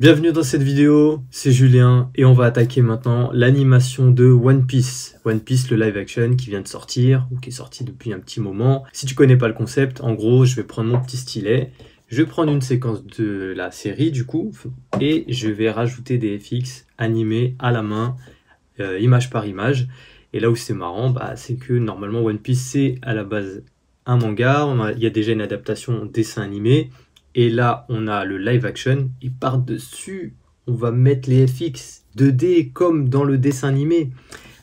Bienvenue dans cette vidéo, c'est Julien et on va attaquer maintenant l'animation de One Piece. One Piece, le live action qui vient de sortir ou qui est sorti depuis un petit moment. Si tu connais pas le concept, en gros, je vais prendre mon petit stylet, je vais prendre une séquence de la série du coup et je vais rajouter des FX animés à la main, image par image. Et là où c'est marrant, c'est que normalement One Piece c'est à la base un manga, il y a déjà une adaptation dessin animé. Et là, on a le live action, et par-dessus, on va mettre les FX 2D comme dans le dessin animé.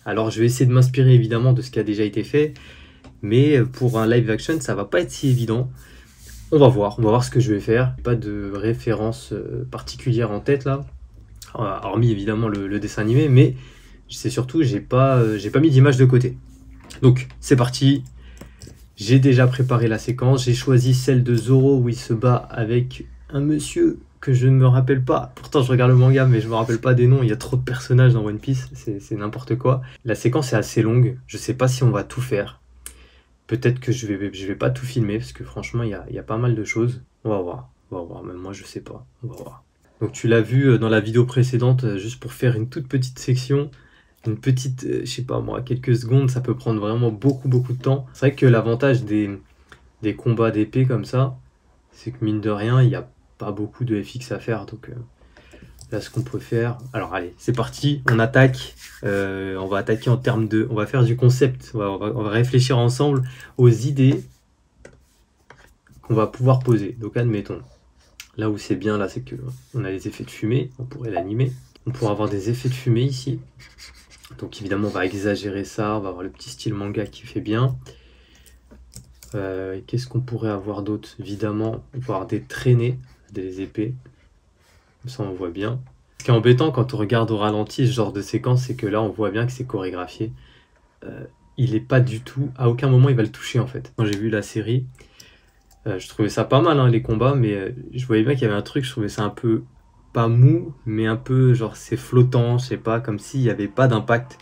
Alors, je vais essayer de m'inspirer évidemment de ce qui a déjà été fait, mais pour un live action, ça va pas être si évident. On va voir ce que je vais faire. Pas de référence particulière en tête là, hormis évidemment le dessin animé, mais c'est surtout, j'ai pas mis d'image de côté. Donc, c'est parti. J'ai déjà préparé la séquence, j'ai choisi celle de Zoro où il se bat avec un monsieur que je ne me rappelle pas. Pourtant je regarde le manga mais je me rappelle pas des noms, il y a trop de personnages dans One Piece, c'est n'importe quoi. La séquence est assez longue, je sais pas si on va tout faire. Peut-être que je vais pas tout filmer parce que franchement il y a pas mal de choses. On va voir, même moi je sais pas, on va voir. Donc tu l'as vu dans la vidéo précédente, juste pour faire une toute petite section. Une petite, je sais pas moi, quelques secondes, ça peut prendre vraiment beaucoup de temps. C'est vrai que l'avantage des combats d'épée comme ça, c'est que mine de rien, il n'y a pas beaucoup de FX à faire. Donc là, ce qu'on peut faire... Alors allez, c'est parti, on attaque. On va attaquer en termes de... On va faire du concept, on va réfléchir ensemble aux idées qu'on va pouvoir poser. Donc admettons, là où c'est bien, là, c'est que on a les effets de fumée, on pourrait l'animer. On pourrait avoir des effets de fumée ici. Donc évidemment on va exagérer ça, on va avoir le petit style manga qui fait bien. Qu'est-ce qu'on pourrait avoir d'autre? Évidemment on peut avoir des traînées, des épées. Comme ça on voit bien. Ce qui est embêtant quand on regarde au ralenti ce genre de séquence, c'est que là on voit bien que c'est chorégraphié. Il est pas du tout, à aucun moment il va le toucher en fait. Quand j'ai vu la série, je trouvais ça pas mal hein, les combats, mais je voyais bien qu'il y avait un truc, je trouvais ça un peu... pas mou, mais un peu genre c'est flottant, je sais pas, comme s'il n'y avait pas d'impact.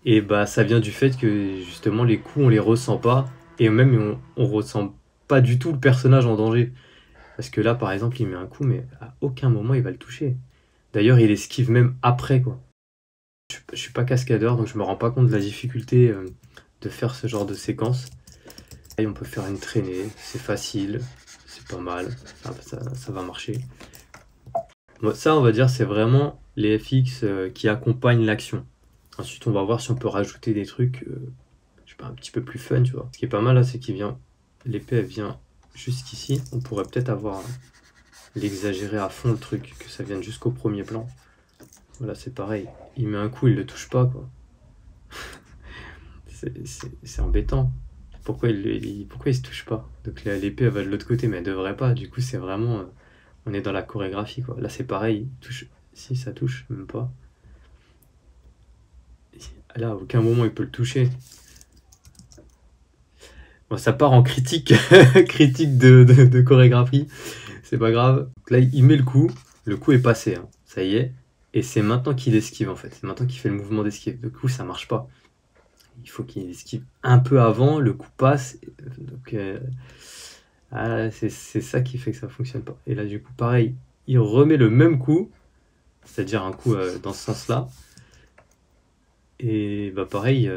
Et ça vient du fait que justement les coups on les ressent pas, et même on ressent pas du tout le personnage en danger. Parce que là par exemple il met un coup mais à aucun moment il va le toucher. D'ailleurs il esquive même après quoi. Je suis pas cascadeur donc je me rends pas compte de la difficulté de faire ce genre de séquence. Et on peut faire une traînée, c'est facile, c'est pas mal, ça va marcher. Ça, on va dire, c'est vraiment les FX qui accompagnent l'action. Ensuite, on va voir si on peut rajouter des trucs, je sais pas, un petit peu plus fun, tu vois. Ce qui est pas mal là, c'est qu'il vient, l'épée, elle vient jusqu'ici. On pourrait peut-être avoir l'exagérer à fond le truc, que ça vienne jusqu'au premier plan. Voilà, c'est pareil. Il met un coup, il le touche pas, quoi. C'est embêtant. Pourquoi il se touche pas? Donc l'épée, elle va de l'autre côté, mais elle devrait pas. Du coup, c'est vraiment... on est dans la chorégraphie quoi. Là c'est pareil, touche. Si ça touche, même pas. Là à aucun moment il peut le toucher. Bon, ça part en critique, critique de chorégraphie. C'est pas grave. Donc là il met le coup est passé, hein. Ça y est. Et c'est maintenant qu'il esquive en fait. C'est maintenant qu'il fait le mouvement d'esquive. Du coup ça marche pas. Il faut qu'il esquive un peu avant, le coup passe. Donc c'est ça qui fait que ça fonctionne pas. Et là du coup pareil, il remet le même coup, c'est-à-dire un coup dans ce sens-là. Et pareil,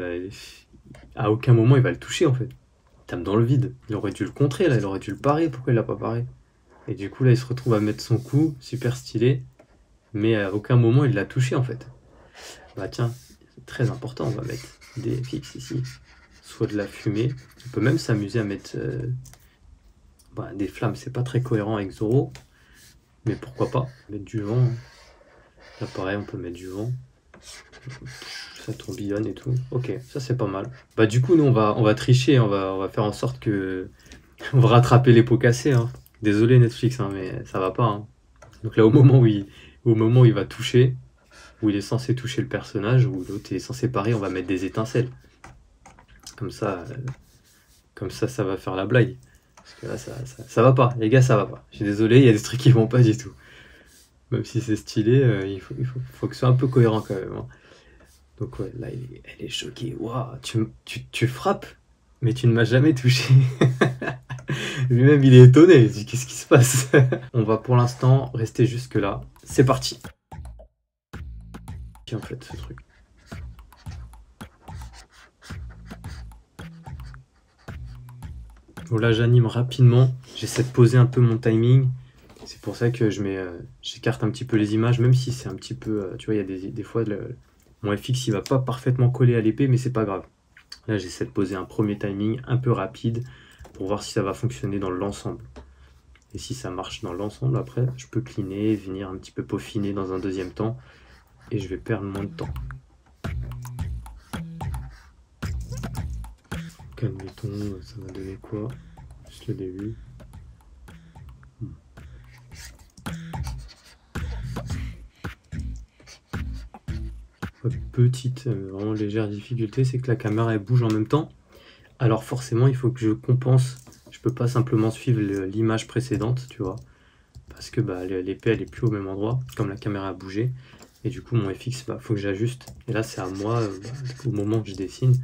à aucun moment il va le toucher en fait. Il tape dans le vide. Il aurait dû le contrer là, il aurait dû le parer. Pourquoi il l'a pas paré? Et du coup là il se retrouve à mettre son coup, super stylé. Mais à aucun moment il l'a touché en fait. Tiens, c'est très important, on va mettre des FX ici. Soit de la fumée. On peut même s'amuser à mettre... des flammes, c'est pas très cohérent avec Zoro, mais pourquoi pas mettre du vent. Là pareil on peut mettre du vent, ça tourbillonne et tout. Ok, ça c'est pas mal. Du coup nous on va tricher, on va faire en sorte que on va rattraper les pots cassés hein. Désolé Netflix hein, mais ça va pas hein. Donc là au moment où il va toucher, où il est censé toucher le personnage, où l'autre est censé parer, on va mettre des étincelles comme ça ça va faire la blague. Parce que là, ça va pas, les gars, ça va pas. Je suis désolé, il y a des trucs qui vont pas du tout. Même si c'est stylé, il faut que ce soit un peu cohérent quand même. Hein. Donc ouais, là, elle est choquée. Waouh, tu frappes, mais tu ne m'as jamais touché. Lui-même, il est étonné. Il dit, qu'est-ce qui se passe? On va pour l'instant rester jusque là. C'est parti. En fait, ce truc. Bon, là, j'anime rapidement. J'essaie de poser un peu mon timing. C'est pour ça que j'écarte un petit peu les images, même si c'est un petit peu... tu vois, il y a des fois, mon FX, il va pas parfaitement coller à l'épée, mais c'est pas grave. Là, j'essaie de poser un premier timing un peu rapide pour voir si ça va fonctionner dans l'ensemble. Et si ça marche dans l'ensemble, après, je peux cleaner, venir un petit peu peaufiner dans un deuxième temps, et je vais perdre moins de temps. Donc, admettons, ça va donner quoi? Juste le début. Petite, vraiment légère difficulté, c'est que la caméra elle bouge en même temps. Alors forcément, il faut que je compense. Je peux pas simplement suivre l'image précédente, tu vois, parce que bah, l'épée elle est plus au même endroit, comme la caméra a bougé. Et du coup, mon FX, bah, faut que j'ajuste. Et là, c'est à moi, au moment que je dessine,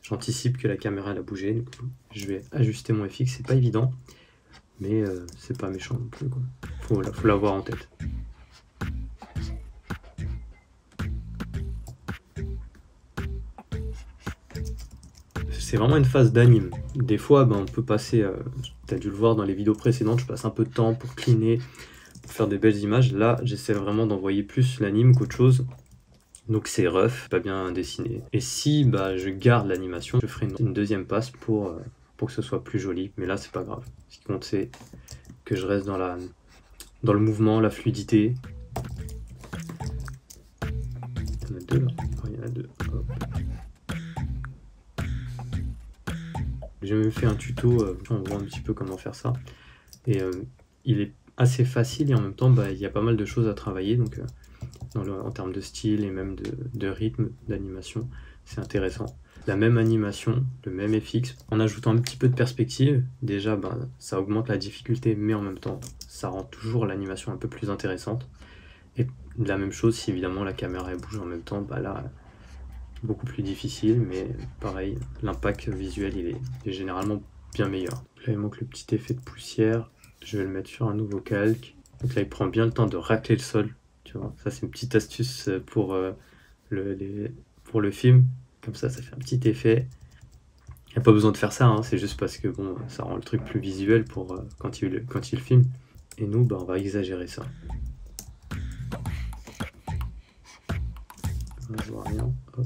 j'anticipe que la caméra elle a bougé. Du coup, je vais ajuster mon FX. C'est pas évident, mais c'est pas méchant non plus, quoi. Faut l'avoir en tête. C'est vraiment une phase d'anime. Des fois, on peut passer, tu as dû le voir dans les vidéos précédentes, je passe un peu de temps pour cleaner, pour faire des belles images. Là, j'essaie vraiment d'envoyer plus l'anime qu'autre chose. Donc c'est rough, pas bien dessiné. Et si je garde l'animation, je ferai une deuxième passe pour que ce soit plus joli. Mais là, c'est pas grave. Ce qui compte, c'est que je reste dans le mouvement, la fluidité. Il y en a deux là. Oh, il y en a deux. Hop. J'ai même fait un tuto, on voit un petit peu comment faire ça. Et il est assez facile et en même temps, il y a pas mal de choses à travailler. Donc, en termes de style et même de rythme d'animation, c'est intéressant. La même animation, le même FX, en ajoutant un petit peu de perspective, déjà, ça augmente la difficulté, mais en même temps, ça rend toujours l'animation un peu plus intéressante. Et la même chose, si évidemment la caméra elle bouge en même temps, là, beaucoup plus difficile, mais pareil, l'impact visuel il est généralement bien meilleur. Là il manque le petit effet de poussière, je vais le mettre sur un nouveau calque. Donc là il prend bien le temps de racler le sol, tu vois. Ça c'est une petite astuce pour le film, comme ça fait un petit effet. Il n'y a pas besoin de faire ça, hein. C'est juste parce que ça rend le truc plus visuel pour quand il filme. Et nous on va exagérer ça. Je vois rien, hop.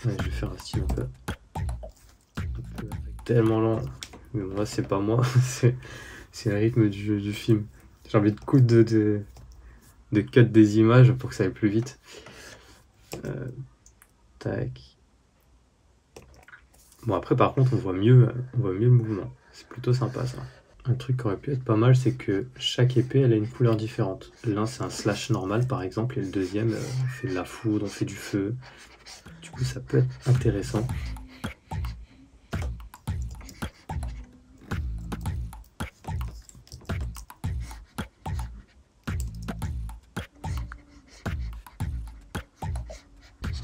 Ouais, je vais faire un style un peu tellement lent, mais moi c'est pas moi, c'est le rythme du film. J'ai envie de cut des images pour que ça aille plus vite. Tac. Bon après par contre on voit mieux le mouvement, c'est plutôt sympa ça. Un truc qui aurait pu être pas mal, c'est que chaque épée elle a une couleur différente. L'un c'est un slash normal par exemple, et le deuxième on fait de la foudre, on fait du feu. Du coup ça peut être intéressant.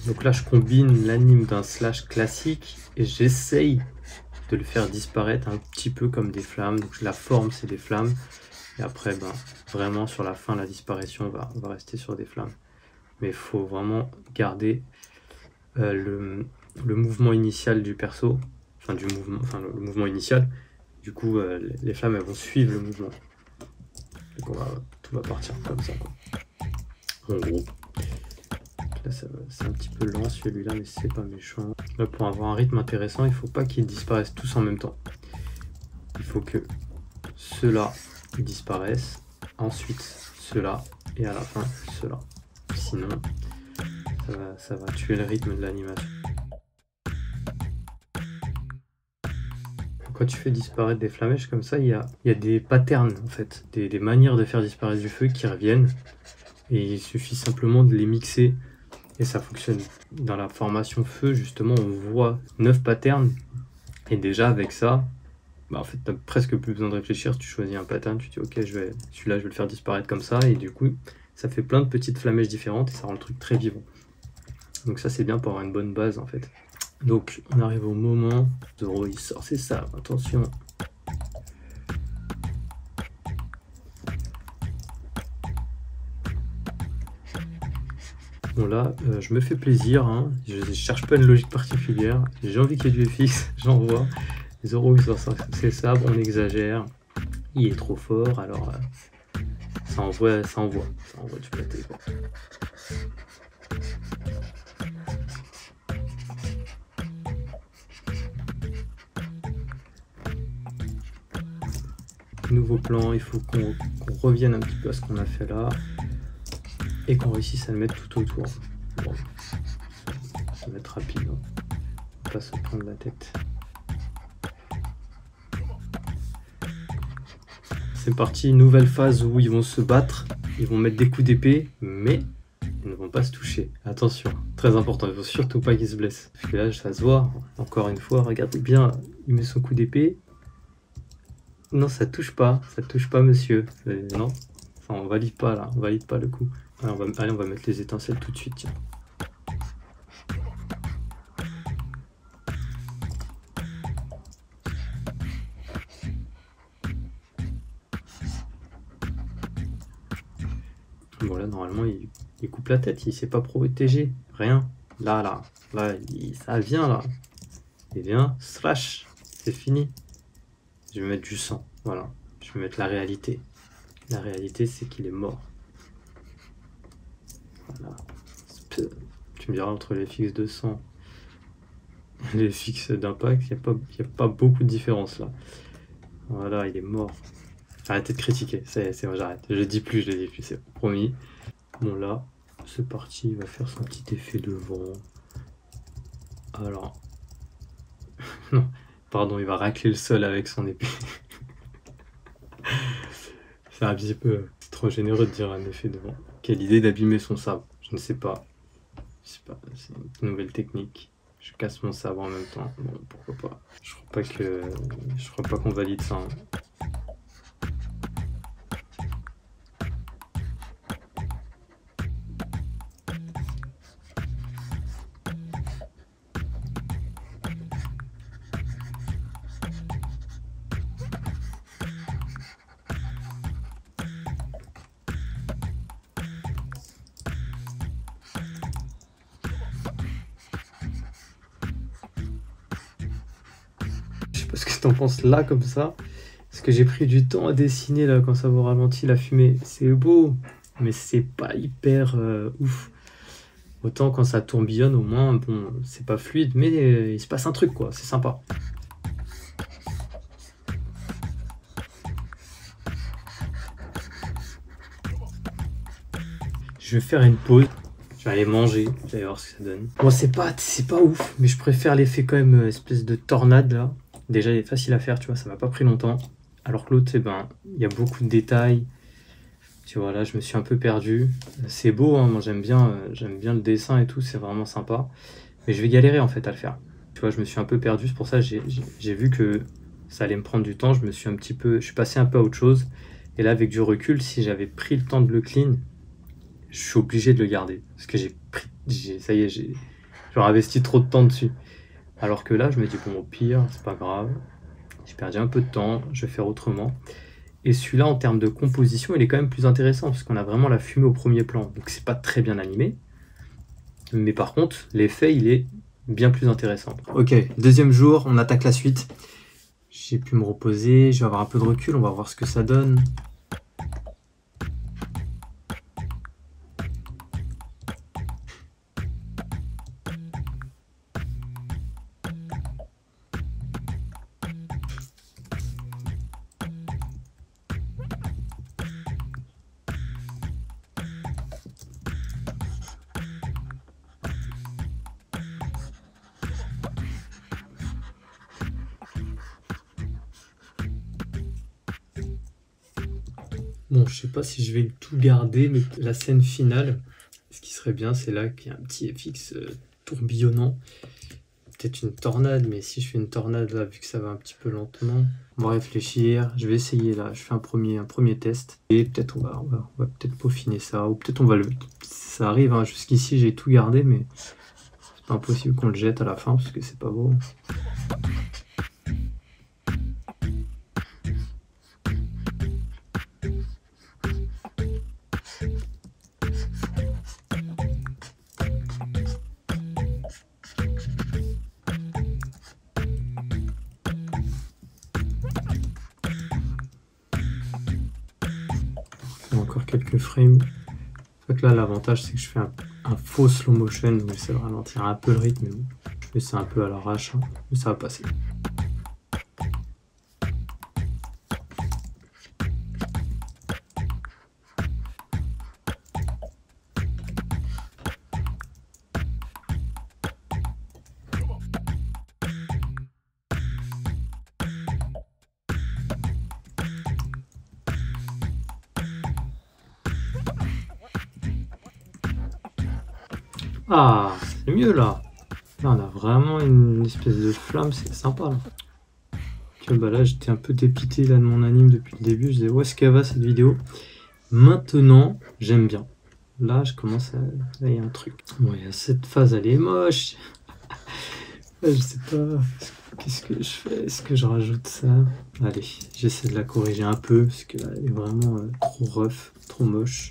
Donc là je combine l'anime d'un slash classique et j'essaye de le faire disparaître un petit peu comme des flammes. Donc la forme c'est des flammes et après vraiment sur la fin la disparition on va rester sur des flammes. Mais il faut vraiment garder le mouvement initial du perso, le mouvement initial. Du coup les flammes elles vont suivre le mouvement. Donc tout va partir comme ça, quoi. En gros. Là c'est un petit peu lent celui-là, mais c'est pas méchant. Là pour avoir un rythme intéressant, il faut pas qu'ils disparaissent tous en même temps. Il faut que ceux-là disparaissent, ensuite ceux-là, et à la fin ceux-là. Sinon ça va tuer le rythme de l'animation. Quand tu fais disparaître des flamèches comme ça, il y a des patterns en fait, des manières de faire disparaître du feu qui reviennent. Et il suffit simplement de les mixer. Et ça fonctionne. Dans la formation feu, justement, on voit 9 patterns. Et déjà, avec ça, en fait, t'as presque plus besoin de réfléchir. Tu choisis un pattern, tu dis, ok, celui-là, je vais le faire disparaître comme ça. Et du coup, ça fait plein de petites flamèches différentes et ça rend le truc très vivant. Donc ça c'est bien pour avoir une bonne base en fait. Donc on arrive au moment, Zoro il sort, c'est ça, attention. Bon là, je me fais plaisir, hein. Je cherche pas une logique particulière, j'ai envie qu'il y ait du FX, j'envoie. Zoro il sort ses sabres, on exagère, il est trop fort, alors ça envoie du pâté quoi. Nouveau plan, il faut qu'on revienne un petit peu à ce qu'on a fait là et qu'on réussisse à le mettre tout autour. Bon, ça va être rapide, hein. On va pas se prendre la tête. C'est parti, nouvelle phase où ils vont se battre, ils vont mettre des coups d'épée, mais ils ne vont pas se toucher. Attention, très important, il ne faut surtout pas qu'ils se blessent. Parce que là, ça se voit, encore une fois, regardez bien, il met son coup d'épée. Non, ça touche pas, monsieur. Non, enfin, on valide pas là, on valide pas le coup. Allez, on va mettre les étincelles tout de suite, tiens. Bon là, normalement, il coupe la tête, il s'est pas protégé, rien. Là, ça vient là. Il vient, slash, c'est fini. Je vais mettre du sang, voilà. Je vais mettre la réalité. La réalité, c'est qu'il est mort. Voilà. Tu me diras, entre les fixes de sang et les fixes d'impact, il n'y a pas beaucoup de différence là. Voilà, il est mort. Arrêtez de critiquer, c'est moi, j'arrête. Je dis plus, c'est promis. Bon là, c'est parti, il va faire son petit effet de vent. Alors... non, pardon, il va racler le sol avec son épée. C'est un petit peu trop généreux de dire un effet de vent. Quelle idée d'abîmer son sabre, je ne sais pas. C'est une nouvelle technique. Je casse mon sabre en même temps. Bon, pourquoi pas. Je crois pas qu'on valide ça. Hein. Ce que t'en penses là comme ça, parce que j'ai pris du temps à dessiner là quand ça va au ralenti la fumée, c'est beau mais c'est pas hyper ouf. Autant quand ça tourbillonne au moins, bon c'est pas fluide mais il se passe un truc quoi, c'est sympa. Je vais faire une pause, je vais aller manger, vous allez voir ce que ça donne. Bon c'est pas ouf, mais je préfère l'effet quand même espèce de tornade là. Déjà, il est facile à faire, tu vois, ça m'a pas pris longtemps. Alors que l'autre, il y a beaucoup de détails. Tu vois, là, je me suis un peu perdu. C'est beau, hein, moi j'aime bien le dessin et tout, c'est vraiment sympa. Mais je vais galérer en fait à le faire. Tu vois, je me suis un peu perdu, c'est pour ça que j'ai vu que ça allait me prendre du temps. Je suis passé un peu à autre chose. Et là, avec du recul, si j'avais pris le temps de le clean, je suis obligé de le garder. Parce que ça y est, j'aurais investi trop de temps dessus. Alors que là, je me dis, bon, au pire, c'est pas grave. J'ai perdu un peu de temps, je vais faire autrement. Et celui-là, en termes de composition, il est quand même plus intéressant, parce qu'on a vraiment la fumée au premier plan. Donc c'est pas très bien animé. Mais par contre, l'effet, il est bien plus intéressant. Ok, deuxième jour, on attaque la suite. J'ai pu me reposer, je vais avoir un peu de recul, on va voir ce que ça donne. Bon, je sais pas si je vais tout garder, mais la scène finale, ce qui serait bien, c'est là qu'il y a un petit FX tourbillonnant. Peut-être une tornade, mais si je fais une tornade là, vu que ça va un petit peu lentement, on va réfléchir. Je vais essayer là, je fais un premier test. Et peut-être on va peut-être peaufiner ça, ou peut-être on va le... Ça arrive, hein, jusqu'ici j'ai tout gardé, mais Impossible qu'on le jette à la fin parce que c'est pas beau. Encore quelques frames. En fait là l'avantage c'est que je fais un faux slow motion, donc j'essaie de ralentir un peu le rythme, mais bon, je fais ça un peu à l'arrache, hein, mais ça va passer. Ah, c'est mieux là. Là, on a vraiment une espèce de flamme, c'est sympa là. Ok, bah là, j'étais un peu dépité là de mon anime depuis le début. Je disais, où est-ce qu'elle va cette vidéo? Maintenant, j'aime bien. Là, je commence à... Là, il y a un truc. Bon, il y a cette phase, elle est moche. Je sais pas. Qu'est-ce que je fais? Est-ce que je rajoute ça? Allez, j'essaie de la corriger un peu, parce que là, elle est vraiment trop rough, trop moche.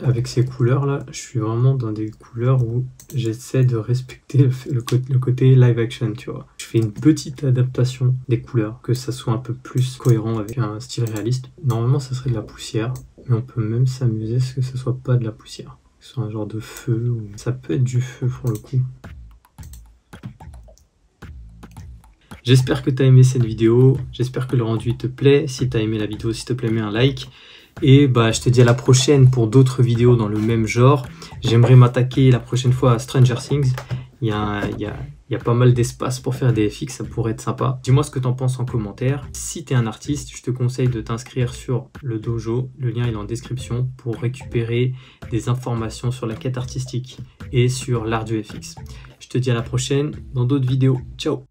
Avec ces couleurs là, je suis vraiment dans des couleurs où j'essaie de respecter le côté live action, tu vois. Je fais une petite adaptation des couleurs, que ça soit un peu plus cohérent avec un style réaliste. Normalement ça serait de la poussière, mais on peut même s'amuser à ce que ce soit pas de la poussière. Que ce soit un genre de feu, ou... ça peut être du feu pour le coup. J'espère que tu as aimé cette vidéo, j'espère que le rendu te plaît. Si tu as aimé la vidéo, s'il te plaît, mets un like. Et bah, je te dis à la prochaine pour d'autres vidéos dans le même genre. J'aimerais m'attaquer la prochaine fois à Stranger Things. Il y a pas mal d'espace pour faire des FX, ça pourrait être sympa. Dis-moi ce que tu en penses en commentaire. Si tu es un artiste, je te conseille de t'inscrire sur le dojo. Le lien est en description pour récupérer des informations sur la quête artistique et sur l'art du FX. Je te dis à la prochaine dans d'autres vidéos. Ciao!